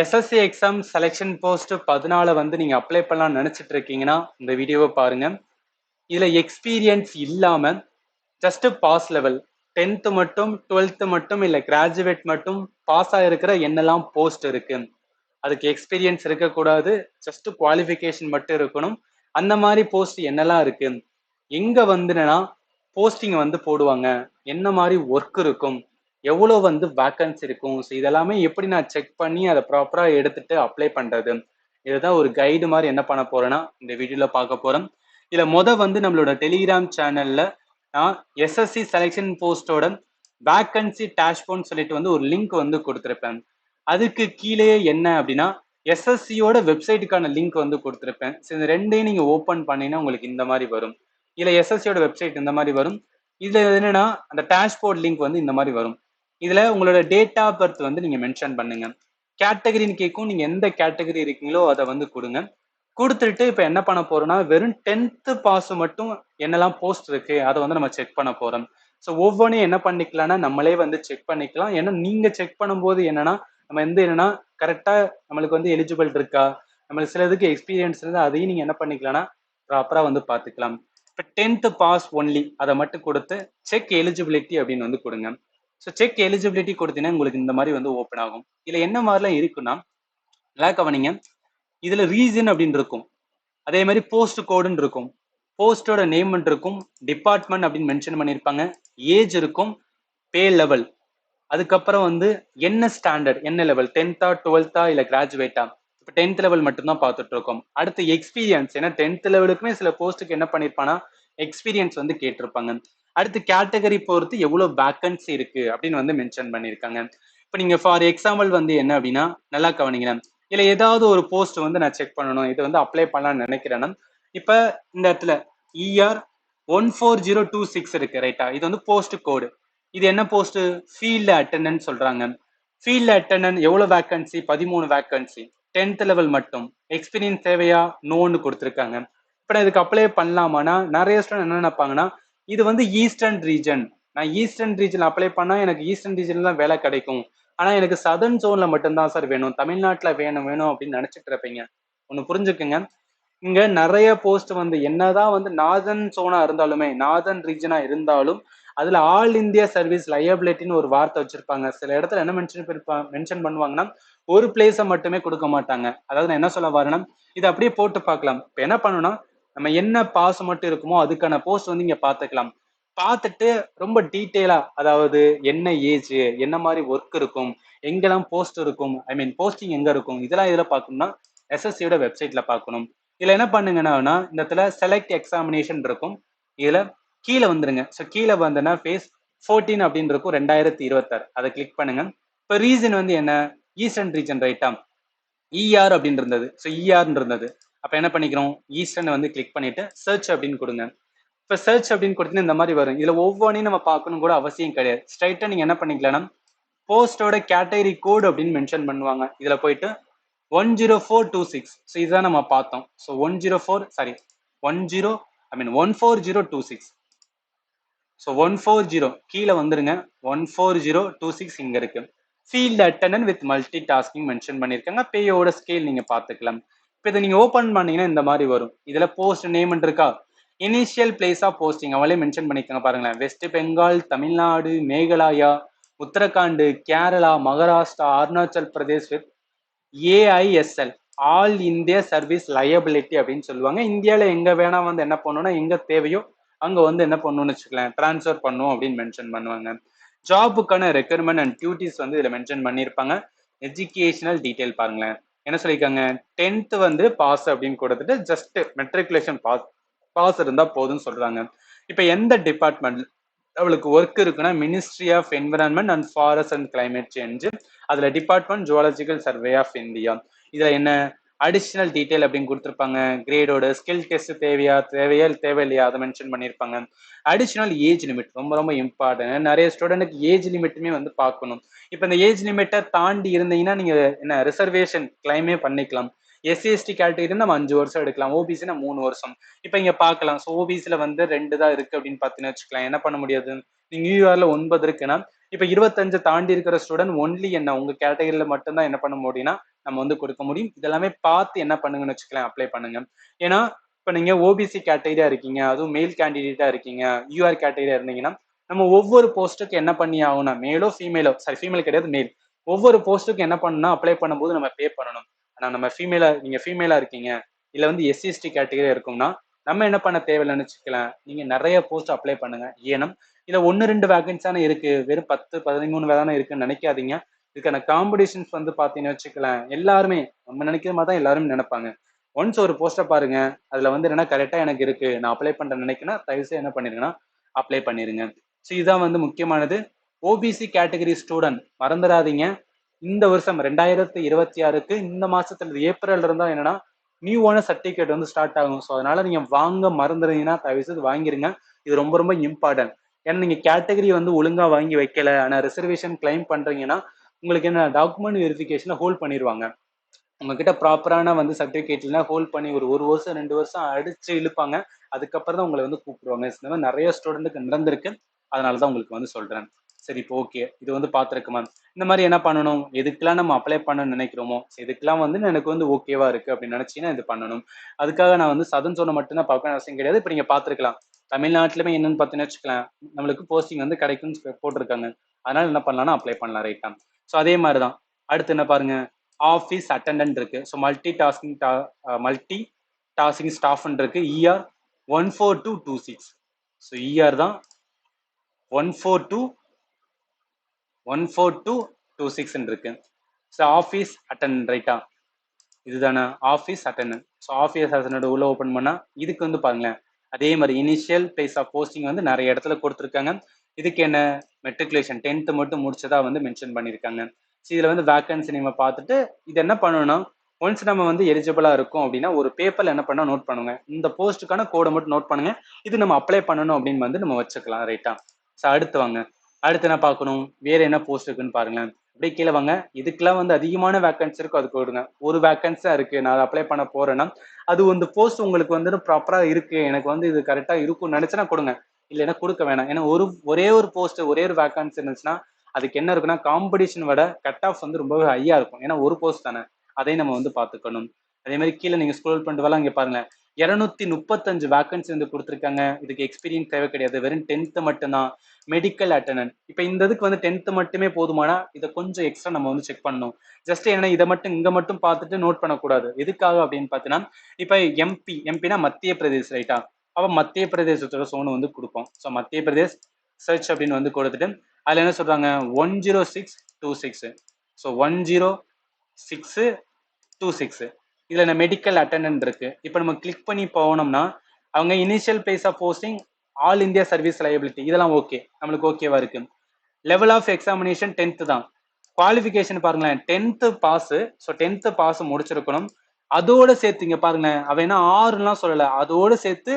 SSC exam selection post 14 வந்து நீங்க apply பண்ணலாம்னு நினைச்சிட்டு இருக்கீங்கன்னா இந்த வீடியோவை பாருங்க. இதுல எக்ஸ்பீரியன்ஸ் இல்லாம ஜஸ்ட் பாஸ் லெவல் 10th மட்டும் 12th மட்டும் இல்ல கிராஜுவேட் மட்டும் பாஸ் ஆகிருக்கிற என்னெல்லாம் போஸ்ட் இருக்கு, அதுக்கு எக்ஸ்பீரியன்ஸ் இருக்கக்கூடாது, ஜஸ்ட் குவாலிஃபிகேஷன் மட்டும் இருக்கணும். அந்த மாதிரி போஸ்ட் என்னெல்லாம் இருக்கு, எங்க வந்துன்னா போஸ்டிங் வந்து போடுவாங்க, என்ன மாதிரி ஒர்க் இருக்கும், எவ்வளோ வந்து வேக்கன்சி இருக்கும், ஸோ இதெல்லாமே எப்படி நான் செக் பண்ணி அதை ப்ராப்பரா எடுத்துட்டு அப்ளை பண்றது, இதுதான் ஒரு கைடு மாதிரி என்ன பண்ண போறேன்னா இந்த வீடியோல பார்க்க போறேன். இதுல வந்து நம்மளோட டெலிகிராம் சேனல்ல நான் எஸ்எஸ்சி செலெக்ஷன் போஸ்டோட வேக்கன்சி டேஷ்போர்ட்னு சொல்லிட்டு வந்து ஒரு லிங்க் வந்து கொடுத்துருப்பேன். அதுக்கு கீழே என்ன அப்படின்னா எஸ்எஸ்சியோட வெப்சைட்டுக்கான லிங்க் வந்து கொடுத்துருப்பேன். ஸோ இந்த ரெண்டையும் நீங்க ஓப்பன் பண்ணீங்கன்னா உங்களுக்கு இந்த மாதிரி வரும். இதுல எஸ்எஸ்சியோட வெப்சைட் இந்த மாதிரி வரும். இதுல என்னன்னா அந்த டேஷ்போர்ட் லிங்க் வந்து இந்த மாதிரி வரும். இதுல உங்களோட டேட் ஆஃப் பர்த் வந்து நீங்க மென்ஷன் பண்ணுங்க. கேட்டகரின்னு கேட்கும், நீங்க எந்த கேட்டகரி இருக்கீங்களோ அதை வந்து கொடுங்க. கொடுத்துட்டு இப்ப என்ன பண்ண போறோம்னா வெறும் 10th பாஸ் மட்டும் என்னெல்லாம் போஸ்ட் இருக்கு அதை வந்து நம்ம செக் பண்ண போறோம். ஸோ ஒவ்வொன்றையும் என்ன பண்ணிக்கலாம்னா நம்மளே வந்து செக் பண்ணிக்கலாம். ஏன்னா நீங்க செக் பண்ணும்போது என்னன்னா நம்ம என்னன்னா கரெக்டா நம்மளுக்கு வந்து எலிஜிபிள் இருக்கா, நம்மளுக்கு சிலதுக்கு எக்ஸ்பீரியன்ஸ் இருந்தால் அதையும் நீங்க என்ன பண்ணிக்கலாம்னா ப்ராப்பரா வந்து பார்த்துக்கலாம். இப்போ 10th பாஸ் ஒன்லி அதை மட்டும் கொடுத்து செக் எலிஜிபிலிட்டி அப்படின்னு வந்து கொடுங்க. ஸோ செக் எலிஜிபிலிட்டி கொடுத்தீங்கன்னா உங்களுக்கு இந்த மாதிரி வந்து ஓப்பன் ஆகும். இதுல என்ன மாதிரிலாம் இருக்குன்னா நல்லா கவனிங்க. இதுல ரீசன் அப்படின்னு இருக்கும், அதே மாதிரி போஸ்ட் கோடுன்னு இருக்கும், போஸ்டோட நேம் இருக்கும், டிபார்ட்மெண்ட் அப்படின்னு மென்ஷன் பண்ணியிருப்பாங்க, ஏஜ் இருக்கும், பே லெவல், அதுக்கப்புறம் வந்து என்ன ஸ்டாண்டர்ட், என்ன லெவல், 10th 12th இல்ல கிராஜுவேட்டா. இப்போ 10th லெவல் மட்டும்தான் பார்த்துட்டு இருக்கோம். அடுத்து எக்ஸ்பீரியன்ஸ், ஏன்னா 10th லெவலுக்குமே சில போஸ்ட்டுக்கு என்ன பண்ணிருப்பானா எக்ஸ்பீரியன்ஸ் வந்து கேட்டிருப்பாங்க. அடுத்து கேட்டகரி பொறுத்து எவ்வளவு வேக்கன்சி இருக்கு அப்படின்னு வந்து மென்ஷன் பண்ணியிருக்காங்க. இப்போ நீங்க ஃபார் எக்ஸாம்பிள் வந்து என்ன அப்படின்னா நல்லா கவனிங்க. இல்ல ஏதாவது ஒரு போஸ்ட் வந்து நான் செக் பண்ணணும், இது வந்து அப்ளை பண்ணலாம்னு நினைக்கிறேன்னா இப்ப இந்த இடத்துல ER 14026 இருக்கு ரைட்டா, இது வந்து போஸ்ட் கோடு. இது என்ன போஸ்ட், ஃபீல்டு அட்டெண்டன்ட் சொல்றாங்க. ஃபீல்டு அட்டெண்டன்ட் எவ்வளவு வேக்கன்சி, 13 வேக்கன்சி, 10th லெவல் மட்டும். எக்ஸ்பீரியன்ஸ் தேவையா, நோன்னு கொடுத்துருக்காங்க. இப்போ நான் இதுக்கு அப்ளை பண்ணலாமான்னா நிறைய ஸ்டூடெண்ட் என்ன நினைப்பாங்கன்னா இது வந்து ஈஸ்டர்ன் ரீஜன், நான் ஈஸ்டர்ன் ரீஜன் அப்ளை பண்ணா எனக்கு ஈஸ்டர்ன் ரீஜன்ல தான் வேலை கிடைக்கும், ஆனா எனக்கு சதர்ன் ஜோன்ல மட்டும்தான் சார் வேணும், தமிழ்நாட்டுல வேணும் அப்படின்னு நினைச்சிட்டு இருப்பீங்க. ஒண்ணு புரிஞ்சுக்குங்க, இங்க நிறைய போஸ்ட் வந்து என்னதான் வந்து நார்தன் சோனா இருந்தாலுமே, நார்தன் ரீஜனா இருந்தாலும் அதுல ஆல் இந்தியா சர்வீஸ் லயபிலிட்டின்னு ஒரு வார்த்தை வச்சிருப்பாங்க. சில இடத்துல என்ன மென்ஷன் பண்ணுவாங்கன்னா ஒரு பிளேஸை மட்டுமே கொடுக்க மாட்டாங்க. அதாவது நான் என்ன சொல்ல வரேன்னா இதை அப்படியே போட்டு பார்க்கலாம். இப்ப என்ன பண்ணணும்னா நம்ம என்ன பாஸ் மட்டும் இருக்குமோ அதுக்கான போஸ்ட் வந்து இங்க பாத்துக்கலாம். பார்த்துட்டு ரொம்ப டீட்டெயிலா, அதாவது என்ன ஏஜ், என்ன மாதிரி ஒர்க் இருக்கும், எங்கெல்லாம் போஸ்ட் இருக்கும், ஐ மீன் போஸ்டிங் எங்க இருக்கும், இதெல்லாம் இதுல பார்க்கணும்னா எஸ்எஸ்சியோட வெப்சைட்ல பார்க்கணும். இதுல என்ன பண்ணுங்கன்னா இந்த இடத்துல செலக்ட் எக்ஸாமினேஷன் இருக்கும், இதுல கீழே வந்துருங்க. ஸோ கீழே வந்தனா ஃபேஸ் 14 அப்படின்னு இருக்கும், 2026 அதை கிளிக் பண்ணுங்க. இப்போ ரீசன் வந்து என்ன, ஈஸ்டர்ன் ரீஜன் ரைட்டா, இஆர் அப்படின்னு இருந்தது. ஸோ இஆர்னு இருந்தது, அப்போ என்ன பண்ணிக்கிறோம் ஈஸ்டர்ன் வந்து கிளிக் பண்ணிட்டு சர்ச் அப்படின்னு கொடுங்க. இப்போ சர்ச் அப்படின்னு கொடுத்தீங்கன்னா இந்த மாதிரி வரும். இதுல ஒவ்வொன்றையும் நம்ம பார்க்கணும் கூட அவசியம் கிடையாது. ஸ்ட்ரைட்டா நீங்க என்ன பண்ணிக்கலாம்னா போஸ்டோட கேட்டகரி கோடு அப்படின்னு மென்ஷன் பண்ணுவாங்க. இதுல போயிட்டு 10426, ஸோ இதுதான் நம்ம பார்த்தோம். ஸோ 14026, ஸோ 140 கீழே வந்துருங்க, 14026 இங்க இருக்கு. Field attendant with multi tasking mention பண்ணியிருக்காங்க. பேயோட ஸ்கேல் நீங்க பார்த்துக்கலாம். இப்போ இதை நீங்க ஓப்பன் பண்ணீங்கன்னா இந்த மாதிரி வரும். இதுல போஸ்ட் நேம் இருக்கா, இனிஷியல் பிளேஸ் ஆஃப் போஸ்டிங் அவளே மென்ஷன் பண்ணிருக்காங்க பாருங்களேன். West Bengal, Tamil Nadu, Meghalaya, Uttarakhand, Kerala, Maharashtra, Arunachal Pradesh with AISL, all India service liability அப்படின்னு சொல்லுவாங்க. இந்தியாவில எங்க வேணா வந்து என்ன பண்ணணும்னா எங்க தேவையோ அங்க வந்து என்ன பண்ணணும்னு வச்சுக்கலாம், டிரான்ஸ்ஃபர் பண்ணும் அப்படின்னு மென்ஷன் பண்ணுவாங்க. ஜாபுக்கான ரெக்யர்மெண்ட் அண்ட் டியூட்டிஸ் வந்து இதுல மென்ஷன் பண்ணியிருப்பாங்க. எஜுகேஷனல் டீடைல் பாருங்களேன், என்ன சொல்லியிருக்காங்க, 10th வந்து பாஸ் அப்படின்னு கொடுத்துட்டு ஜஸ்ட் மெட்ரிகுலேஷன் பாஸ் இருந்தா போதும்னு சொல்றாங்க. இப்ப எந்த டிபார்ட்மெண்ட் அவளுக்கு ஒர்க் இருக்குன்னா ministry of environment and forest and climate change, அதுல department zoological survey of India. இதுல என்ன அடிஷனல் டீடைல் அப்படின்னு கொடுத்துருப்பாங்க, கிரேடோட ஸ்கில் டெஸ்ட் தேவையில்லையா அதை மென்ஷன் பண்ணியிருப்பாங்க. அடிஷனல் ஏஜ் லிமிட் ரொம்ப ரொம்ப இம்பார்ட்டன்ட், நிறைய ஸ்டூடெண்ட்டுக்கு ஏஜ் லிமிட்டுமே வந்து பார்க்கணும். இப்போ இந்த ஏஜ் லிமிட்டை தாண்டி இருந்தீங்கன்னா நீங்க என்ன ரிசர்வேஷன் கிளைமே பண்ணிக்கலாம். எஸ்சிஎஸ்டி கேட்டகரி நம்ம 5 வருஷம் எடுக்கலாம், ஓபிசினா 3 வருஷம். இப்ப இங்க பார்க்கலாம், ஸோ ஓபிசில வந்து 2 தான் இருக்கு அப்படின்னு பார்த்தீங்கன்னு வச்சுக்கலாம். என்ன பண்ண முடியாது, நீங்க நியூயார்ல 9 இருக்குன்னா இப்ப 25 தாண்டி இருக்கிற ஸ்டூடெண்ட் ஒன்லி என்ன உங்க கேட்டகரியில மட்டும்தான் என்ன பண்ண முடியும்னா நம்ம வந்து கொடுக்க முடியும். இதெல்லாமே பார்த்து என்ன பண்ணுங்கன்னு வச்சுக்கலாம், அப்ளை பண்ணுங்க. ஏன்னா இப்போ நீங்க ஓபிசி கேட்டகரியா இருக்கீங்க, அதுவும் மேல் கேண்டிடேட்டா இருக்கீங்க, யூஆர் கேட்டகரியா இருந்தீங்கன்னா நம்ம ஒவ்வொரு போஸ்ட்டுக்கு என்ன பண்ணி ஆகணும், மேலோ ஃபீமேலோ, சாரி ஃபீமேல் கிடையாது மேல், ஒவ்வொரு போஸ்ட்டுக்கு என்ன பண்ணணும்னா அப்ளை பண்ணும்போது நம்ம பே பண்ணணும். ஆனா நம்ம நீங்க ஃபீமேலா இருக்கீங்க, இல்ல வந்து எஸ்சிஎஸ்டி கேட்டகரியா இருக்கும்னா நம்ம என்ன பண்ண தேவையில்லைன்னு வச்சுக்கலாம், நீங்க நிறைய போஸ்ட் அப்ளை பண்ணுங்க. ஏன்னா இல்ல 1-2 வேகன்ஸ் தானே இருக்கு, வெறும் 10-13 தானே இருக்குன்னு நினைக்காதீங்க. இதுக்கான காம்படிஷன்ஸ் வந்து பாத்தீங்கன்னு வச்சுக்கலாம், எல்லாருமே நம்ம நினைக்கிற மாதிரி தான் எல்லாரும் நினைப்பாங்க. ஒன்ஸ் ஒரு போஸ்ட்டை பாருங்க, அதுல வந்து என்னன்னா கரெக்டா எனக்கு இருக்கு, நான் அப்ளை பண்ற நினைக்கிறேன்னா தயவுசெய்து என்ன பண்ணிருங்கன்னா அப்ளை பண்ணிருங்க. ஸோ இதுதான் வந்து முக்கியமானது. ஓபிசி கேட்டகரி ஸ்டூடெண்ட் மறந்துடாதீங்க, இந்த வருஷம் 2026க்கு இந்த மாசத்துல ஏப்ரல்ல இருந்தா என்னன்னா நியூவான சர்டிபிகேட் வந்து ஸ்டார்ட் ஆகும். ஸோ அதனால நீங்க வாங்க மறந்துடுறீங்கன்னா தயவுசெய்து வாங்கிருங்க. இது ரொம்ப ரொம்ப இம்பார்ட்டன்ட். ஏன்னா நீங்க கேட்டகரி வந்து ஒழுங்கா வாங்கி வைக்கல, ஆனா ரிசர்வேஷன் கிளைம் பண்றீங்கன்னா உங்களுக்கு என்ன டாக்குமெண்ட் வெரிஃபிகேஷனை ஹோல்ட் பண்ணிடுவாங்க. உங்ககிட்ட ப்ராப்பரான வந்து சர்டிபிகேட்ல ஹோல்ட் பண்ணி ஒரு வருஷம் 2 வருஷம் அடிச்சு இழுப்பாங்க. அதுக்கப்புறம் தான் உங்களை வந்து கூப்பிடுவாங்க. இந்த மாதிரி நிறைய ஸ்டூடெண்ட்டுக்கு நடந்திருக்கு. அதனாலதான் உங்களுக்கு வந்து சொல்றேன். சரி, இப்போ ஓகே, இது வந்து பார்த்துருக்குமா, இந்த மாதிரி என்ன பண்ணணும், எதுக்கெல்லாம் நம்ம அப்ளை பண்ணணும்னு நினைக்கிறோமோ எதுக்கெல்லாம் வந்து எனக்கு வந்து ஓகேவா இருக்கு அப்படின்னு நினைச்சீங்கன்னா இது பண்ணணும். அதுக்காக நான் வந்து சதன் சோனை மட்டும்தான் பார்க்கணும் அவசியம் கிடையாது. இப்போ நீங்க பார்த்துருக்கலாம், தமிழ்நாட்டிலுமே என்னன்னு பார்த்தீங்கன்னு வச்சுக்கலாம், நம்மளுக்கு போஸ்டிங் வந்து கிடைக்கும்னு போட்டிருக்காங்க. அதனால என்ன பண்ணலாம்னா அப்ளை பண்ணலாம், ரைட்டா. ஸோ அதே மாதிரி தான் அடுத்து என்ன பாருங்க, ஆஃபீஸ் அட்டெண்டன்ட் இருக்கு. ஸோ மல்டி டாஸ்கிங் ஸ்டாஃப்னு இருக்கு. இஆர் 14226. ஸோ இஆர் தான் 14226 இருக்கு. ஸோ ஆஃபீஸ் அட்டெண்டன்ட், ரைட்டா. இதுதானே office attendant. So office attendant உள்ள ஓப்பன் பண்ணா இதுக்கு வந்து பாருங்களேன், அதே மாதிரி இனிஷியல் பிளேஸ் ஆஃப் போஸ்டிங் வந்து நிறைய இடத்துல கொடுத்துருக்காங்க. இதுக்கு என்ன, மெட்ரிகுலேஷன் 10th மட்டும் முடிச்சதா வந்து மென்ஷன் பண்ணியிருக்காங்க. ஸோ இதில் வந்து வேக்கன்சி நம்ம பார்த்துட்டு இது என்ன பண்ணணும்னா, ஒன்ஸ் நம்ம வந்து எலிஜிபிளா இருக்கும் அப்படின்னா ஒரு பேப்பர்ல என்ன பண்ணா நோட் பண்ணுங்க, இந்த போஸ்ட்டுக்கான கோடை மட்டும் நோட் பண்ணுங்க, இது நம்ம அப்ளை பண்ணணும் அப்படின்னு வந்து நம்ம வச்சுக்கலாம், ரைட்டா. ஸோ அடுத்து வாங்க, அடுத்து என்ன பார்க்கணும், வேற என்ன போஸ்ட் இருக்குன்னு பாருங்களேன். அப்படியே கீழே வாங்க, இதுக்கெல்லாம் வந்து அதிகமான வேக்கன்சி இருக்கும், அதுக்கு கொடுங்க. ஒரு வேக்கன்சி தான் இருக்கு, நான் அதை அப்ளை பண்ண போறேன்னா அது வந்து போஸ்ட் உங்களுக்கு வந்து ப்ராப்பரா இருக்கு, எனக்கு வந்து இது கரெக்டா இருக்கும்னு நினைச்சுன்னா கொடுங்க, இல்லைன்னா கொடுக்க வேணாம். ஏன்னா ஒரே ஒரு போஸ்ட் ஒரே ஒரு வேக்கன்சி இருந்துச்சுன்னா அதுக்கு என்ன இருக்குன்னா காம்படிஷன் விட கட் ஆஃப் வந்து ரொம்பவே ஹையா இருக்கும். ஏன்னா ஒரு போஸ்ட் தானே, அதையும் நம்ம வந்து பார்த்துக்கணும். அதே மாதிரி கீழே நீங்க ஸ்க்ரோல் பண்ணிட்டு வரலாம், இங்க பாருங்க 235 வேக்கன்சி வந்து கொடுத்துருக்காங்க. இதுக்கு எக்ஸ்பீரியன்ஸ் தேவை கிடையாது, வெறும் 10th மட்டும்தான். மெடிக்கல் அட்டெண்டன்ட், இப்போ இந்த இதுக்கு வந்து 10th மட்டுமே போதுமானா இதை கொஞ்சம் எக்ஸ்ட்ரா நம்ம வந்து செக் பண்ணணும். ஜஸ்ட் என்ன இதை மட்டும் இங்க மட்டும் பார்த்துட்டு நோட் பண்ணக்கூடாது. எதுக்காக அப்படின்னு பார்த்தீங்கன்னா, இப்போ எம்பினா மத்திய பிரதேஷ், ரைட்டா. அப்போ மத்திய பிரதேசத்தோட சோனு வந்து கொடுப்போம். ஸோ மத்திய பிரதேஷ் சர்ச் அப்படின்னு வந்து கொடுத்துட்டு அதுல என்ன சொல்றாங்க, 10626. ஸோ 10626 இதுல என்ன மெடிக்கல் அட்டெண்டன்ட் இருக்கு. இப்போ நம்ம கிளிக் பண்ணி போனோம்னா அவங்க initial place of posting all India service liability, இதெல்லாம் ஓகே, நம்மளுக்கு ஓகேவா இருக்கு. லெவல் ஆஃப் எக்ஸாமினேஷன் 10th தான். குவாலிஃபிகேஷன் பாருங்களேன், 10th pass. So 10th pass முடிச்சிருக்கணும். அதோட சேர்த்து இங்க பாருங்க, அவ என்ன 6லாம் சொல்லல, அதோட சேர்த்து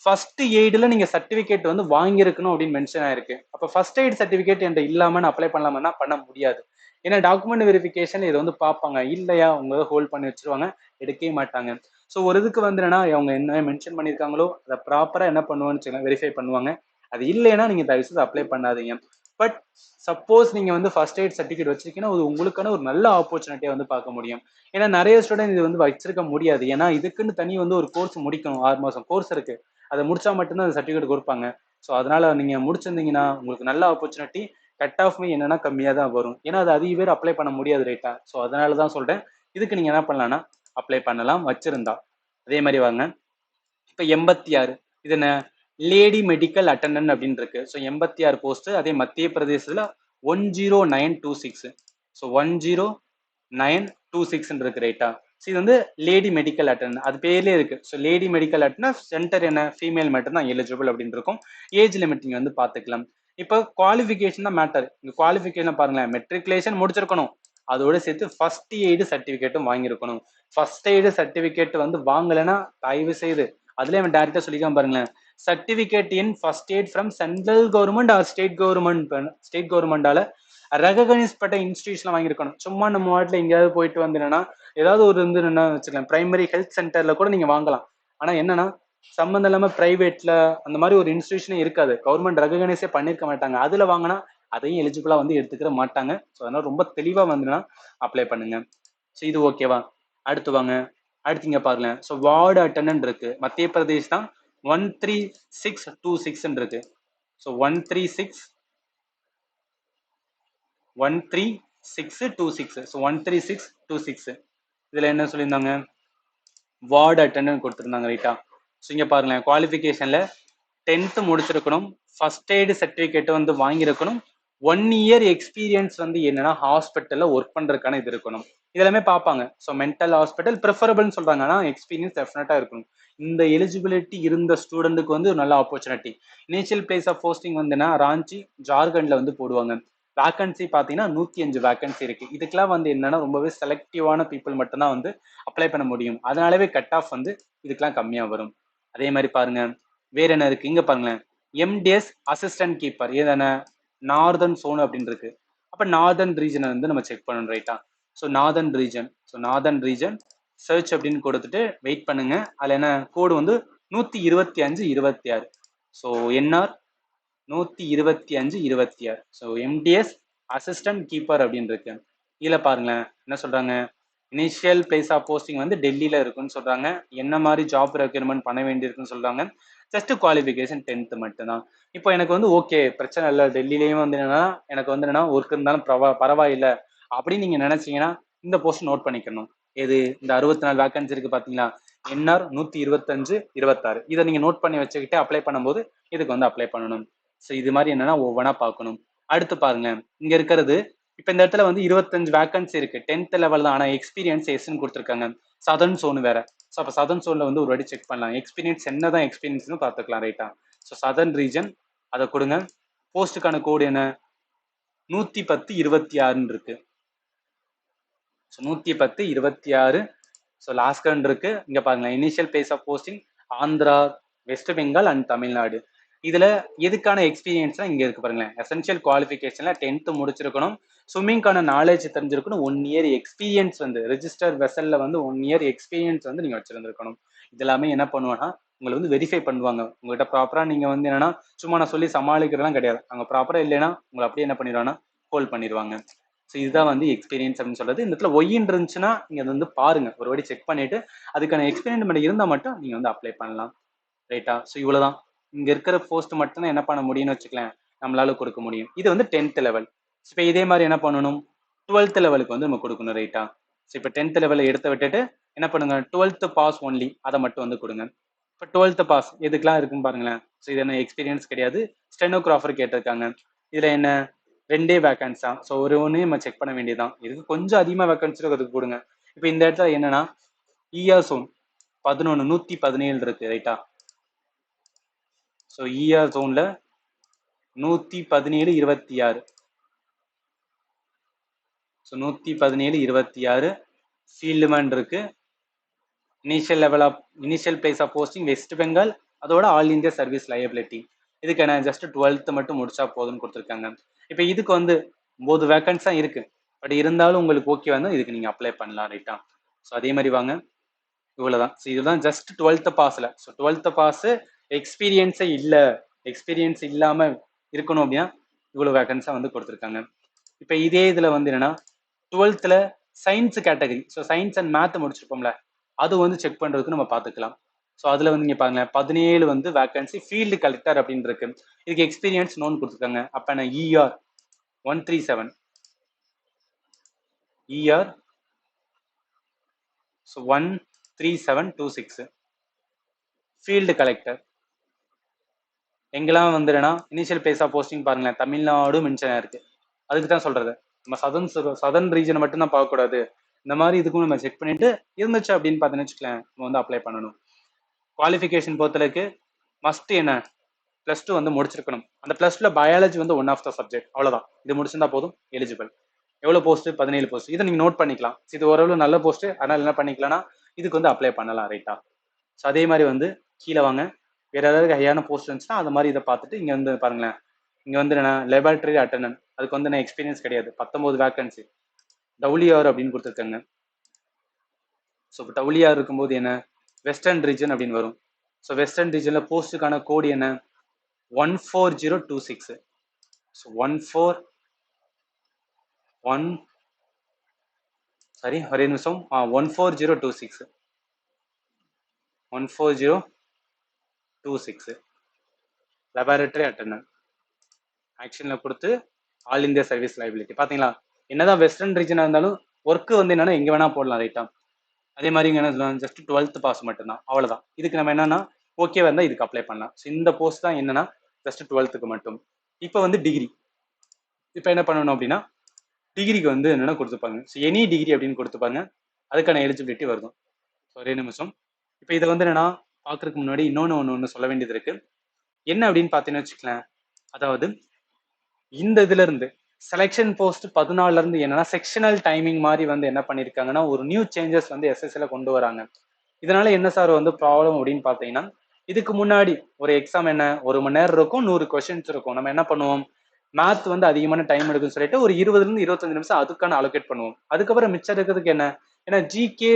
ஃபர்ஸ்ட் எய்டுல நீங்க சர்டிபிகேட் வந்து வாங்கியிருக்கணும் அப்படின்னு மென்ஷன் ஆயிருக்கு. அப்ப ஃபர்ஸ்ட் எய்ட் சர்டிபிகேட் என்கிட்ட இல்லாம நான் அப்ளை பண்ணலாமா, பண்ண முடியாது. ஏன்னா டாக்குமெண்ட் வெரிஃபிகேஷன் இதை வந்து பார்ப்பாங்க, இல்லையா உங்க ஹோல்ட் பண்ணி வச்சிருவாங்க, எடுக்கவே மாட்டாங்க. ஸோ ஒரு இதுக்கு வந்து என்னன்னா அவங்க என்ன மென்ஷன் பண்ணியிருக்காங்களோ அதை ப்ராப்பரா என்ன பண்ணுவான்னு வெரிஃபை பண்ணுவாங்க. அது இல்லைன்னா நீங்க தயவுசெய்து அப்ளை பண்ணாதீங்க. பட் சப்போஸ் நீங்க வந்து ஃபர்ஸ்ட் எய்ட் சர்டிஃபிகேட் வச்சிருக்கீங்கன்னா அது உங்களுக்கான ஒரு நல்ல ஆப்பர்ச்சுனிட்டியா வந்து பார்க்க முடியும். ஏன்னா நிறைய ஸ்டூடெண்ட் இது வந்து வச்சிருக்க முடியாது, ஏன்னா இதுக்குன்னு தனி வந்து ஒரு கோர்ஸ் முடிக்கணும், 6 மாசம் கோர்ஸ் இருக்கு, அதை முடிச்சா மட்டும்தான் அந்த சர்டிஃபிகேட் கொடுப்பாங்க. ஸோ அதனால நீங்க முடிச்சிருந்தீங்கன்னா உங்களுக்கு நல்ல ஆப்பர்ச்சுனிட்டி. கட் ஆஃப்மே என்னன்னா கம்மியாக தான் வரும், ஏன்னா அது அதிக பேர் அப்ளை பண்ண முடியாது, ரைட்டா. ஸோ அதனால தான் சொல்றேன், இதுக்கு நீங்க என்ன பண்ணலாம்னா அப்ளை பண்ணலாம் வச்சிருந்தா. அதே மாதிரி வாங்க, இப்போ 86 இது என்ன, லேடி மெடிக்கல் அட்டெண்டன்ட் அப்படின்னு இருக்கு. ஸோ 86 போஸ்ட், அதே மத்திய பிரதேசத்துல 10926. ஸோ 10926 இருக்கு, ரைட்டா. ஸோ இது வந்து லேடி மெடிக்கல் அட்டெண்டன்ட், அது பேர்லேயே இருக்கு. So lady medical attendant centre என்ன, ஃபீமேல் மட்டும் தான் எலிஜிபிள் அப்படின்னு இருக்கும். ஏஜ் லிமிட் நீங்க வந்து பார்த்துக்கலாம். இப்போ குவாலிஃபிகேஷன் தான் மேட்டர். இந்த குவாலிஃபிகேஷன் பாருங்களேன், மெட்ரிகுலேஷன் முடிச்சிருக்கணும், அதோட சேர்த்து ஃபர்ஸ்ட் எய்டு சர்டிஃபிகேட்டும் வாங்கியிருக்கணும். ஃபர்ஸ்ட் எய்டு சர்டிஃபிகேட் வந்து வாங்கலைன்னா தயவு செய்து அதுல அவன் டேரக்டா சொல்லிக்காம பாருங்களேன், certificate in first aid from central government or state கவர்மெண்டால ரெகனைஸ் பட்ட இன்ஸ்டிடியூஷன்ல வாங்கியிருக்கணும். சும்மா நம்ம வாட்டில் எங்கேயாவது போயிட்டு வந்து என்னன்னா ஏதாவது ஒரு வந்து என்ன வச்சுக்கலாம், பிரைமரி ஹெல்த் சென்டர்ல கூட நீங்க வாங்கலாம். ஆனா என்னன்னா சம்மந்தம் இல்லாம பிரைவேட்ல அந்த மாதிரி ஒரு இன்ஸ்டிடியூஷனே இருக்காது, கவர்மெண்ட் ரெகனைஸே பண்ணிருக்க மாட்டாங்க, அதுல வாங்கினா அதையும் எலிஜிபிளா வந்து எடுத்துக்கிற மாட்டாங்க. ஸோ அதனால ரொம்ப தெளிவா வந்துன்னா அப்ளை பண்ணுங்க. ஸோ இது ஓகேவா? அடுத்து வாங்க. அடுத்து இங்க பாருங்க. ஸோ வார்டு அட்டெண்டன்ட் இருக்கு. மத்திய பிரதேஷ் தான் 13626 இருக்கு. ஸோ 13626. ஸோ 13626. இதுல என்ன சொல்லியிருந்தாங்க? வார்டு அட்டெண்டன்ட் கொடுத்துருந்தாங்க ரைட்டா. ஸோ இங்க பாருங்களேன், குவாலிஃபிகேஷன்ல 10th முடிச்சிருக்கணும், ஃபர்ஸ்ட் எய்டு சர்டிஃபிகேட் வந்து வாங்கியிருக்கணும், 1 year எக்ஸ்பீரியன்ஸ் வந்து என்னன்னா ஹாஸ்பிட்டல்ல ஒர்க் பண்றதுக்கான இது இருக்கணும். இதெல்லாமே பார்ப்பாங்க. ஸோ மென்டல் ஹாஸ்பிட்டல் ப்ரிஃபரபிள்னு சொல்றாங்க, ஆனால் எக்ஸ்பீரியன்ஸ் டெஃபினட்டா இருக்கணும். இந்த எலிஜிபிலிட்டி இருந்த ஸ்டூடெண்ட்டுக்கு வந்து ஒரு நல்ல opportunity. Initial place of posting வந்துன்னா ராஞ்சி ஜார்க்கண்ட்ல வந்து போடுவாங்க. வேகன்சி பார்த்தீங்கன்னா 105 வேகன்சி இருக்கு. இதுக்கெல்லாம் வந்து என்னன்னா ரொம்பவே செலக்டிவான பீப்புள் மட்டும்தான் வந்து அப்ளை பண்ண முடியும். அதனாலவே கட் ஆஃப் வந்து இதுக்கெல்லாம் கம்மியா வரும். அதே மாதிரி பாருங்க, வேற என்ன இருக்கு இங்க பாருங்களேன், எம்டிஎஸ் அசிஸ்டன்ட் கீப்பர் ஏதான நார்தர்ன் சோன் அப்படின்னு இருக்கு. அப்ப நார்தர்ன் ரீஜனை வந்து நம்ம செக் பண்ணணும் ரைட்டா. ஸோ நார்தர்ன் ரீஜன் சர்ச் அப்படின்னு கொடுத்துட்டு வெயிட் பண்ணுங்க. அதுல என்ன கோடு வந்து 12526. So NR 12526. So MTS assistant keeper அப்படின்னு இருக்கு. இதுல பாருங்களேன் என்ன சொல்றாங்க, இனிஷியல் பிளேஸ் ஆஃப் போஸ்டிங் வந்து டெல்லியில இருக்குன்னு சொல்றாங்க. என்ன மாதிரி ஜாப் ரெக்யர்மெண்ட் பண்ண வேண்டியிருக்குன்னு சொல்றாங்க. ஜஸ்ட் குவாலிஃபிகேஷன் 10th மட்டும்தான். இப்போ எனக்கு வந்து ஓகே பிரச்சனை இல்லை, டெல்லியிலையும் வந்து என்னன்னா எனக்கு வந்து என்னன்னா ஒர்க் இருந்தாலும் பரவாயில்லை அப்படின்னு நீங்க நினைச்சீங்கன்னா இந்த போஸ்ட் நோட் பண்ணிக்கணும். எது இந்த 64 வேகன்சி இருக்கு பாத்தீங்களா, என்ஆர் 12526. இதை நீங்க நோட் பண்ணி வச்சுக்கிட்டு அப்ளை பண்ணும்போது இதுக்கு வந்து அப்ளை பண்ணணும். ஸோ இது மாதிரி என்னன்னா ஒவ்வொன்றா பார்க்கணும். அடுத்து பாருங்க, இங்க இருக்கிறது இப்போ இந்த இடத்துல வந்து 25 வேகன்சி இருக்கு. 10th லெவல் தான், ஆனால் எக்ஸ்பீரியன்ஸ் எஸ்ன்னு கொடுத்துருக்காங்க. சதர்ன் சோன் வேற. ஸோ அப்போ சதர்ன் சோன்ல வந்து ஒரு வாட்டி செக் பண்ணலாம், எக்ஸ்பீரியன்ஸ் என்னதான் எக்ஸ்பீரியன்ஸ்னு பார்த்துக்கலாம் ரைட்டா. ஸோ சதர்ன் ரீஜன் அதை கொடுங்க. போஸ்ட்டுக்கான கோடு என்ன, 11026 இருக்கு. ஸோ 11026. ஸோ லாஸ்ட் கண்ட் இருக்கு. இங்க பாருங்களேன், initial place of posting Andhra, West Bengal and Tamil Nadu. இதுல எதுக்கான எக்ஸ்பீரியன்ஸ்னா இங்க இருக்கு பாருங்களேன், எசென்ஷியல் குவாலிஃபிகேஷன்ல 10th முடிச்சிருக்கணும், ஸ்விம்மிங்கான நாலேஜ் தெரிஞ்சிருக்கணும், 1 year எக்ஸ்பீரியன்ஸ் வந்து ரெஜிஸ்டர் வெசல்ல வந்து 1 year எக்ஸ்பீரியன்ஸ் வந்து நீங்க வச்சிருந்திருக்கணும். இதெல்லாமே என்ன பண்ணுவாங்கன்னா உங்களை வந்து வெரிஃபை பண்ணுவாங்க. உங்கள்கிட்ட ப்ராப்பரா நீங்க வந்து என்னன்னா சும்மா நான் சொல்லி சமாளிக்கிறதுலாம் கிடையாது. அவங்க ப்ராப்பரா இல்லைன்னா உங்களை அப்படியே என்ன பண்ணிடுவாங்கன்னா ஹோல்ட் பண்ணிடுவாங்க. ஸோ இதுதான் வந்து எக்ஸ்பீரியன்ஸ் அப்படின்னு சொல்றது. இந்த இடத்துல ஒய்ன்னு இருந்துச்சுன்னா நீங்க அதை வந்து பாருங்க, ஒரு வாட்டி செக் பண்ணிட்டு அதுக்கான எக்ஸ்பீரியன்ஸ் இருந்தால் மட்டும் நீங்க வந்து அப்ளை பண்ணலாம் ரைட்டா. ஸோ இவ்வளவுதான். இங்க இருக்கிற போஸ்ட் மட்டும் தான் என்ன பண்ண முடியும்னு வச்சுக்கலாம், நம்மளால கொடுக்க முடியும். இது வந்து 10th லெவல். இப்போ இதே மாதிரி என்ன பண்ணணும், 12th லெவலுக்கு வந்து நம்ம கொடுக்கணும் ரைட்டா. ஸோ இப்போ 10th லெவலை எடுத்து விட்டுட்டு என்ன பண்ணுங்க, 12th பாஸ் ஒன்லி அதை மட்டும் வந்து கொடுங்க. இப்போ 12th பாஸ் எதுக்கெல்லாம் இருக்குன்னு பாருங்களேன். ஸோ இது என்ன எக்ஸ்பீரியன்ஸ் கிடையாது, ஸ்டெனோகிராஃபர் கேட்டிருக்காங்க. இதுல என்ன 2 வேகன்ஸ் தான். ஸோ ஒரு ஒன்று நம்ம செக் பண்ண வேண்டியதுதான். இதுக்கு கொஞ்சம் அதிகமாக வேகன்சி அதுக்கு கொடுங்க. இப்போ இந்த இடத்துல என்னன்னா இஆர் சோன் 11 117 இருக்கு ரைட்டா. ஸோ இஆர் ஜோன்ல 11726. ஸோ 11726 ஃபீல்டுமேன் இருக்கு. Initial place of posting West Bengal, அதோட ஆல் இந்தியா சர்வீஸ் லயபிலிட்டி. இதுக்கு என்ன ஜஸ்ட் 12th மட்டும் முடிச்சா போதும்னு கொடுத்துருக்காங்க. இப்போ இதுக்கு வந்து 9 வேகன்ஸ் தான் இருக்கு. பட் இருந்தாலும் உங்களுக்கு ஓகே வந்து இதுக்கு நீங்க அப்ளை பண்ணலாம் ரைட்டா. ஸோ அதே மாதிரி வாங்க, இவ்வளவுதான். ஸோ இதுதான் ஜஸ்ட் 12th பாஸ்ல. ஸோ 12th பாஸ் எக்ஸ்பீரியன்ஸே இல்லை, எக்ஸ்பீரியன்ஸ் இல்லாம இருக்கணும் அப்படின்னா இவ்வளவு வேகன்ஸா வந்து கொடுத்துருக்காங்க. இப்போ இதே இதுல வந்து என்னன்னா 12th science category, so science and math முடிச்சிருப்போம்ல, அது வந்து செக் பண்றதுக்கு நம்ம பார்த்துக்கலாம். ஸோ அதுல வந்து நீங்க பாருங்க 17 வந்து வேகன்சி ஃபீல்டு கலெக்டர் அப்படின்னு இருக்கு. இதுக்கு எக்ஸ்பீரியன்ஸ் நோன் கொடுத்துருக்காங்க. அப்ப நான் ER 137, ER so 13726 field collector. எங்கெல்லாம் வந்துடுனா இனிஷியல் பிளேஸ் ஆஃப் போஸ்டிங் பாருங்களேன், தமிழ்நாடு மென்ஷன் இருக்கு. அதுக்கு தான் சொல்றது, நம்ம சதர்ன் ரீஜனை மட்டும் தான் பார்க்கக்கூடாது, இந்த மாதிரி இதுக்கும் நம்ம செக் பண்ணிட்டு இருந்துச்சு அப்படின்னு பார்த்தீங்கன்னு வச்சுக்கலாம், நம்ம வந்து அப்ளை பண்ணணும். குவாலிஃபிகேஷன் பொறுத்தளவுக்கு மஸ்ட் என்ன, +2 வந்து முடிச்சிருக்கணும். அந்த +2ல பயாலஜி வந்து ஒன் ஆஃப் த சப்ஜெக்ட், அவ்வளவுதான். இது முடிச்சிருந்தா போதும், எலிஜிபிள். எவ்வளவு போஸ்ட், 17 போஸ்ட். இதை நீங்க நோட் பண்ணிக்கலாம். இது ஓரளவு நல்ல போஸ்ட், அதனால என்ன பண்ணிக்கலாம்னா இதுக்கு வந்து அப்ளை பண்ணலாம் ரைட்டா. ஸோ அதே மாதிரி வந்து கீழே வாங்க, வேற ஏதாவது ஹையான போஸ்ட் இருந்துச்சுன்னா அது மாதிரி இதை பார்த்துட்டு இங்க வந்து பாருங்களேன், இங்க வந்து என்ன லேபரட்டரி அட்டெண்டன்ட், அதுக்கு வந்து என்ன எக்ஸ்பீரியன்ஸ் கிடையாது, 19 வேகன்சி டபிள்யூஆர் அப்படின்னு கொடுத்துருக்காங்க. ஸோ இப்போ டபிள்யூஆர் இருக்கும்போது என்ன வெஸ்டர்ன் ரீஜன் அப்படின்னு வரும். ஸோ வெஸ்டர்ன் ரீஜன்ல போஸ்ட்டுக்கான கோடு என்ன 14026. ஸோ 141 சாரி ஒரே நிமிஷம் 14026 14026 லெபார்டரி அட்டெண்டன்ட் ஆக்ஷன்ல கொடுத்து ஆல் இந்தியா சர்வீஸ் லைபிலிட்டி பாத்தீங்களா. என்னதான் வெஸ்டர்ன் ரீஜனா இருந்தாலும் ஒர்க் வந்து என்னன்னா எங்க வேணா போடலாம் ரைட்டா. அதே மாதிரி இங்க என்ன ஜஸ்ட் 12th பாஸ் மட்டும்தான், அவ்வளவுதான். இதுக்கு நம்ம என்னன்னா ஓகே வந்தா இதுக்கு அப்ளை பண்ணலாம். இந்த போஸ்ட் தான் என்னன்னா ஜஸ்ட் 12th மட்டும். இப்போ வந்து டிகிரி, இப்போ என்ன பண்ணணும் அப்படின்னா டிகிரிக்கு வந்து என்னென்ன கொடுத்துப்பாங்க, எனி டிகிரி அப்படின்னு கொடுத்துப்பாங்க. அதுக்கான எலிஜிபிலிட்டி வருதும். ஒரே நிமிஷம். இப்போ இதை வந்து என்னன்னா பார்க்கறதுக்கு முன்னாடி இன்னொன்று சொல்ல வேண்டியது இருக்கு. என்ன அப்படின்னு பார்த்தீங்கன்னு வச்சுக்கலாம். அதாவது இந்த இதுல இருந்து செலெக்ஷன் போஸ்ட் 14ல இருந்து என்னன்னா செக்ஷனல் டைமிங் மாதிரி வந்து என்ன பண்ணிருக்காங்கன்னா ஒரு நியூ சேஞ்சஸ் வந்து எஸ்எஸ்சில கொண்டு வராங்க. இதனால என்ன சார் வந்து ப்ராப்ளம் அப்படின்னு பார்த்தீங்கன்னா, இதுக்கு முன்னாடி ஒரு எக்ஸாம் என்ன 1 மணி நேரம் இருக்கும், 100 கொஸ்டின்ஸ் இருக்கும். நம்ம என்ன பண்ணுவோம், மேத் வந்து அதிகமான டைம் எடுக்குன்னு சொல்லிட்டு ஒரு 20ல இருந்து 25 நிமிஷம் அதுக்கான அலோகேட் பண்ணுவோம். அதுக்கப்புறம் மிச்சம் இருக்கிறதுக்கு என்ன, ஏன்னா ஜிகே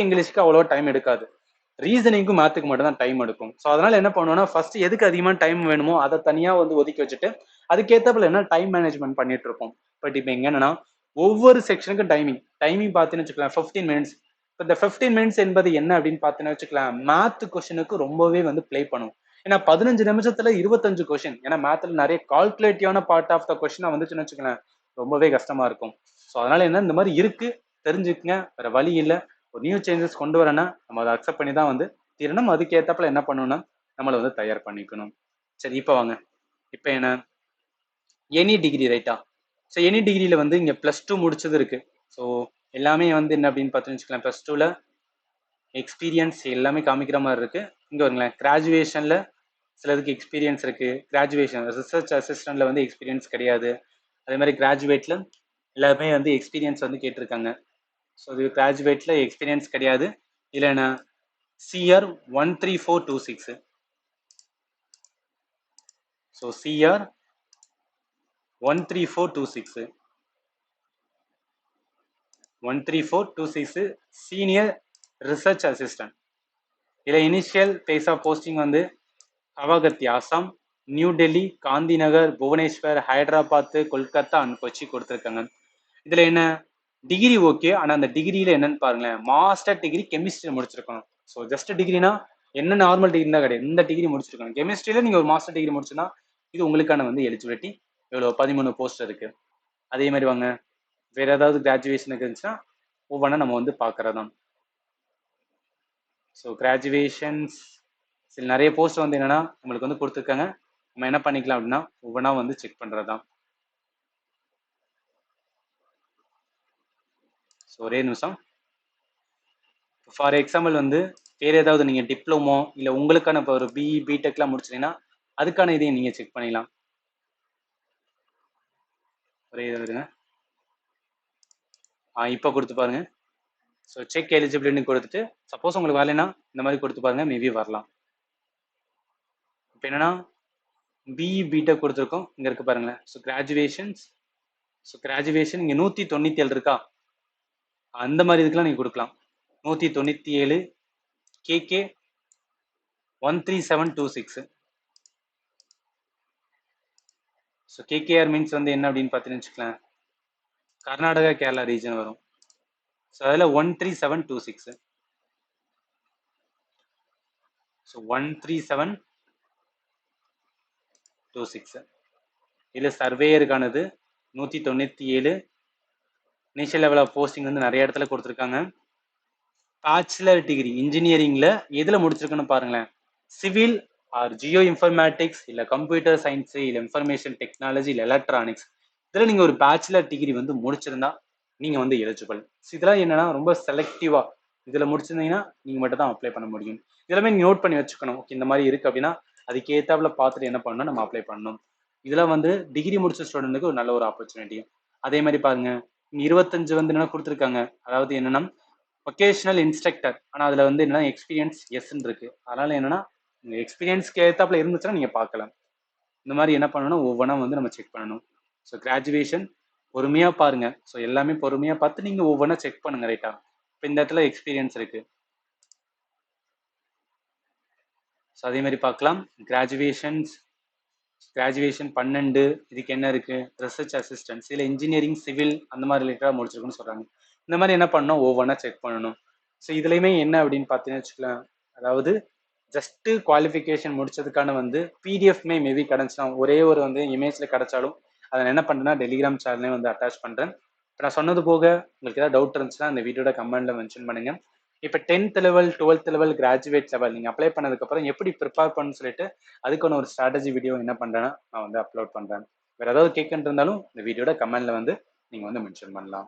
இங்கிலீஷ்க்கு அவ்வளோ டைம் எடுக்காது. ரீசனிங்கும் மேத்துக்கு மட்டும் தான் டைம் எடுக்கும். ஸோ அதனால என்ன பண்ணுவோம்னா ஃபர்ஸ்ட் எதுக்கு அதிகமான டைம் வேணுமோ அதை தனியா வந்து ஒதுக்கி வச்சுட்டு அதுக்கேற்றப்பல என்ன டைம் மேனேஜ்மெண்ட் பண்ணிட்டு இருப்போம். பட் இப்போ எங்க என்னன்னா ஒவ்வொரு செக்ஷனுக்கும் டைமிங் பார்த்தீங்கன்னு வச்சுக்கலாம் 15 மினிட்ஸ். இந்த 15 மினிட்ஸ் என்பது என்ன அப்படின்னு பார்த்தீங்கன்னு வச்சுக்கலாம், மேத் கொஸ்டினுக்கு ரொம்பவே வந்து ப்ளே பண்ணும். ஏன்னா 15 நிமிஷத்துல 25 கொஸ்டின், ஏன்னா மேத்ல நிறைய கால்குலேட்டிவான பார்ட் ஆஃப் த கொஸ்டினா வந்துச்சுன்னு வச்சுக்கலாம் ரொம்பவே கஷ்டமா இருக்கும். ஸோ அதனால என்ன இந்த மாதிரி இருக்கு தெரிஞ்சுக்கங்க, வேற வழி இல்லை. ஒரு நியூ சேஞ்சஸ் கொண்டு வரேன்னா நம்ம அதை அக்செப்ட் பண்ணி தான் வந்து தீரணும். அதுக்கு ஏற்றப்பல என்ன பண்ணணும்னா நம்மளை வந்து தயார் பண்ணிக்கணும். சரி இப்போ வாங்க, இப்போ என்ன எனி டிகிரி ரைட்டா. ஸோ எனி டிகிரியில வந்து இங்கே +2 முடிச்சது இருக்கு. ஸோ எல்லாமே வந்து என்ன அப்படின்னு பார்த்துன்னு வச்சுக்கலாம், +2ல எக்ஸ்பீரியன்ஸ் எல்லாமே காமிக்கிற மாதிரி இருக்கு. இங்கே வருங்களேன், கிராஜுவேஷன்ல சிலதுக்கு எக்ஸ்பீரியன்ஸ் இருக்கு, கிராஜுவேஷன் ரிசர்ச் அசிஸ்டன்ட்ல வந்து எக்ஸ்பீரியன்ஸ் கிடையாது. அதே மாதிரி கிராஜுவேட்ல எல்லாமே வந்து எக்ஸ்பீரியன்ஸ் வந்து கேட்டிருக்காங்க. ஸோ இது கிராஜுவேட்ல எக்ஸ்பீரியன்ஸ் கிடையாது. இதில் என்ன CR 13426. So CR 13426 13426 senior research assistant. இதில் இனிஷியல் பிளேஸ் ஆஃப் போஸ்டிங் வந்து கவாகத்தி ஆசாம், நியூ டெல்லி, காந்தி நகர், புவனேஸ்வர், ஹைதராபாத், கொல்கத்தா அண்ட் கொச்சி கொடுத்துருக்காங்க. இதில் என்ன டிகிரி ஓகே, ஆனால் அந்த டிகிரியில் என்னன்னு பாருங்களேன், மாஸ்டர் டிகிரி கெமிஸ்ட்ரி முடிச்சிருக்கணும். ஸோ ஜஸ்ட் டிகிரினா என்ன நார்மல் டிகிரி தான் கிடையாது, இந்த டிகிரி முடிச்சிருக்கணும். கெமிஸ்ட்ரியில் நீங்கள் ஒரு மாஸ்டர் டிகிரி முடிச்சுன்னா இது உங்களுக்கான வந்து எலிஜிபிலிட்டி. எவ்வளோ 13 போஸ்ட் இருக்கு. அதே மாதிரி வாங்க, வேற ஏதாவது கிராஜுவேஷனுக்கு இருந்துச்சுன்னா ஒவ்வொன்றா நம்ம வந்து பார்க்கறதான். ஸோ கிராஜுவேஷன்ஸ் சில நிறைய போஸ்ட் வந்து என்னன்னா உங்களுக்கு வந்து கொடுத்துருக்காங்க. நம்ம என்ன பண்ணிக்கலாம் அப்படின்னா ஒவ்வொன்றா வந்து செக் பண்ணுறதான். ஸோ ஒரே நிமிஷம். ஃபார் எக்ஸாம்பிள் வந்து வேறு ஏதாவது நீங்கள் டிப்ளமோ இல்லை உங்களுக்கான இப்போ ஒரு பிஇ பிடெக்லாம் முடிச்சிங்கன்னா அதுக்கான இதையும் நீங்கள் செக் பண்ணிக்கலாம். ஒரே இது வருங்க, இப்போ கொடுத்து பாருங்க. ஸோ செக் எலிஜிபிலிட்டின்னு கொடுத்துட்டு சப்போஸ் உங்களுக்கு வரலைன்னா இந்த மாதிரி கொடுத்து பாருங்க, மேபி வரலாம். இப்போ என்னன்னா பிஇ பிடெக் கொடுத்துருக்கோம், இங்கே இருக்கு பாருங்களேன். ஸோ கிராஜுவேஷன் இங்கே 197 இருக்கா, அந்த மாதிரி இதுக்கெல்லாம் நீங்கள் கொடுக்கலாம். 197 KK 13726. ஸோ KKR மீன்ஸ் வந்து என்ன அப்படின்னு பார்த்தீங்கன்னு வச்சுக்கலாம், கர்நாடகா கேரளா ரீஜன் வரும். ஸோ அதில் 13726. ஸோ 13726 இதில் சர்வேயருக்கானது 197. இனிஷியல் லெவல் ஆஃப் போஸ்டிங் வந்து நிறைய இடத்துல கொடுத்துருக்காங்க. பேச்சுலர் டிகிரி இன்ஜினியரிங்ல எதுல முடிச்சிருக்குன்னு பாருங்களேன், சிவில் ஆர் ஜியோ இன்ஃபர்மேட்டிக்ஸ் இல்லை கம்ப்யூட்டர் சயின்ஸ் இல்லை இன்ஃபர்மேஷன் டெக்னாலஜி இல்லை எலக்ட்ரானிக்ஸ், இதில் நீங்கள் ஒரு பேச்சுலர் டிகிரி வந்து முடிச்சிருந்தா நீங்கள் வந்து எலிஜிபிள். இதெல்லாம் என்னன்னா ரொம்ப செலக்டிவா இதில் முடிச்சிருந்தீங்கன்னா நீங்கள் மட்டும் தான் அப்ளை பண்ண முடியும். இதெல்லாமே நீங்கள் நோட் பண்ணி வச்சுக்கணும். ஓகே இந்த மாதிரி இருக்கு அப்படின்னா அதுக்கு ஏற்றாப்புல பார்த்துட்டு என்ன பண்ணணும், நம்ம அப்ளை பண்ணணும். இதெல்லாம் வந்து டிகிரி முடிச்ச ஸ்டூடெண்ட்டுக்கு ஒரு நல்ல ஒரு ஆப்பர்ச்சுனிட்டி. அதே மாதிரி பாருங்க 25 வந்து என்ன கொடுத்துருக்காங்க, அதாவது என்னன்னா ஒகேஷனல் இன்ஸ்ட்ரக்டர், ஆனால் அதில் வந்து என்னன்னா எக்ஸ்பீரியன்ஸ் எஸ்ன்னு இருக்கு. அதனால என்னன்னா எக்ஸ்பீரியன்ஸ்க்கு ஏற்றாப்புல இருந்துச்சுன்னா நீங்கள் பார்க்கலாம். இந்த மாதிரி என்ன பண்ணணும் ஒவ்வொன்றா வந்து நம்ம செக் பண்ணணும். ஸோ கிராஜுவேஷன் பொறுமையாக பாருங்க. ஸோ எல்லாமே பொறுமையாக பார்த்து நீங்கள் ஒவ்வொன்றா செக் பண்ணுங்க ரைட்டா. இப்போ இந்த இடத்துல எக்ஸ்பீரியன்ஸ் இருக்கு. ஸோ அதே மாதிரி பார்க்கலாம் கிராஜுவேஷன்ஸ் கிராஜுவேஷன் 12 இதுக்கு என்ன இருக்கு, ரிசர்ச் அசிஸ்டன்ஸ், இல்லை இன்ஜினியரிங் சிவில் அந்த மாதிரி ரிலேட்டடாக முடிச்சிருக்குன்னு சொல்றாங்க. இந்த மாதிரி என்ன பண்ணணும், ஒவ்வொன்றா செக் பண்ணணும். ஸோ இதுலையுமே என்ன அப்படின்னு பார்த்தீங்கன்னு வச்சுக்கலாம், அதாவது ஜஸ்ட் குவாலிஃபிகேஷன் முடிச்சதுக்கான வந்து பிடிஎஃப்மே மேபி கிடைச்சுனா ஒரே ஒரு வந்து இமேஜ்ல கிடைச்சாலும் அதை நான் என்ன பண்றேன்னா டெலிகிராம் சேனல்லையும் வந்து அட்டாச் பண்றேன். இப்போ நான் சொன்னது போக உங்களுக்கு ஏதாவது டவுட் இருந்துச்சுன்னா இந்த வீடியோட கமெண்ட்ல மென்ஷன் பண்ணுங்க. இப்போ 10th level 12th level graduate level நீங்கள் அப்ளை பண்ணதுக்கப்புறம் எப்படி ப்ரிப்பேர் பண்ணணும்னு சொல்லிட்டு அதுக்கான ஒரு ஸ்ட்ராட்டஜி வீடியோ என்ன பண்ணுறேன்னா நான் வந்து அப்லோட் பண்ணுறேன். வேறு ஏதாவது கேட்கறது இருந்தாலும் இந்த வீடியோட கமெண்ட்ல வந்து நீங்கள் வந்து மென்ஷன் பண்ணலாம்.